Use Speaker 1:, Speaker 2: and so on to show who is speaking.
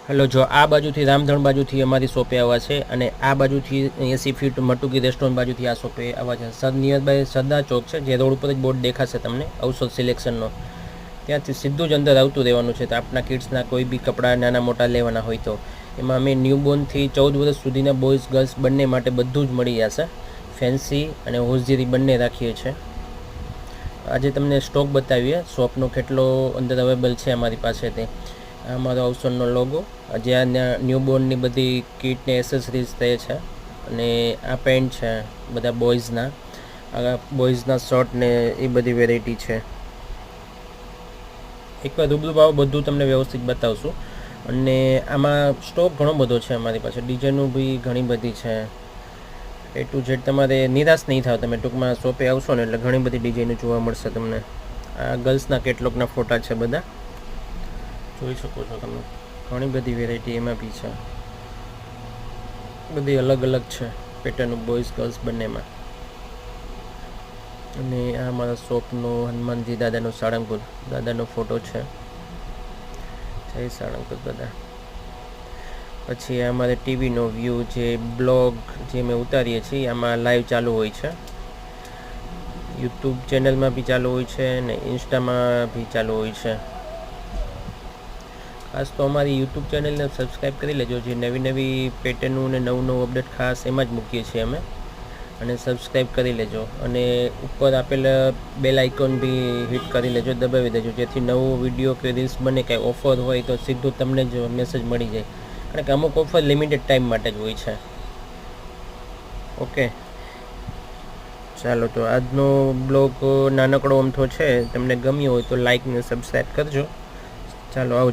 Speaker 1: Hello, જો આ બાજુથી રામધણ બાજુથી અમારી શોપે આવવા છે અને આ બાજુથી 80 ફીટ મટુકી રેસ્ટોરન્ટ બાજુથી આ શોપે આવવા છે. નિયર બાય સરદાર ચોક છે, જે રોડ ઉપર જ બોર્ડ દેખાશે તમને ઔષધ સિલેક્શનનો. ત્યાંથી સીધું જ અંદર આવતું રહેવાનું છે. તો આપણા કિડ્સના કોઈ બી કપડાં નાના મોટા લેવાના હોય તો એમાં અમે ન્યૂબોર્નથી 14 વર્ષ સુધીના બોયઝ ગર્લ્સ બંને માટે બધું જ મળી જશે. ફેન્સી અને હોઝિયરી બંને રાખીએ છીએ. આજે તમને સ્ટોક બતાવીએ શોપનો કેટલો અંદર અવેલેબલ છે અમારી પાસે. તે અમારો અવસરનો લોગો, જ્યાં ન્યૂબોર્નની બધી કીટ ને એસેસરીઝ તે છે. અને આ પેન્ટ છે બધા બોયઝના શર્ટ ને એ બધી વેરાયટી છે. એકવાર રૂબરૂ આવો, બધું તમને વ્યવસ્થિત બતાવશું. અને આમાં સ્ટોક ઘણો બધો છે અમારી પાસે, ડિઝાઇનો બી ઘણી બધી છે. એ ટુ ઝેડ તમારે નિરાશ નહીં થાવ. તમે ટૂંકમાં શોપે આવશો ને એટલે ઘણી બધી ડિઝાઇનો જોવા મળશે તમને. આ ગર્લ્સના કેટલોગના ફોટા છે, બધા જોઈ શકો છો તમે. ઘણી બધી વેરાયટી એમાં બી છે, બધી અલગ અલગ છે પેટર્ન, બોયઝ ગર્લ્સ બંનેમાં. અને આ મારા શોપનો હનુમાનજી દાદાનો સાળંગપુર દાદાનો ફોટો છે. જય સાળંગપુર દાદા. પછી અમારે ટીવીનો વ્યૂ, જે બ્લોગ જે મેં ઉતારીએ છીએ આમાં લાઈવ ચાલુ હોય છે. યુટ્યુબ ચેનલમાં બી ચાલુ હોય છે અને ઇન્સ્ટામાં બી ચાલુ હોય છે. ખાસ તો અમારી યુટ્યુબ ચેનલને સબસ્ક્રાઈબ કરી લેજો. જે નવી નવી પેટર્નનું ને નવું નવું અપડેટ ખાસ એમાં જ મૂકીએ છીએ અમે. અને સબસ્ક્રાઈબ કરી લેજો. અને ઉપર આપેલા બેલ આઇકોન બી હિટ કરી લેજો, દબાવી દેજો, જેથી નવો વિડીયો કે રીલ્સ બને, કાંઈ ઓફર હોય તો સીધું તમને જ મેસેજ મળી જાય. કારણ કે અમુક ઓફર લિમિટેડ ટાઈમ માટે જ હોય છે. ઓકે, ચાલો તો આજનો બ્લોગ નાનકડો અમથો છે. તમને ગમ્યો હોય તો લાઈક ને સબસ્ક્રાઈબ કરજો. ચાલો, આવજો.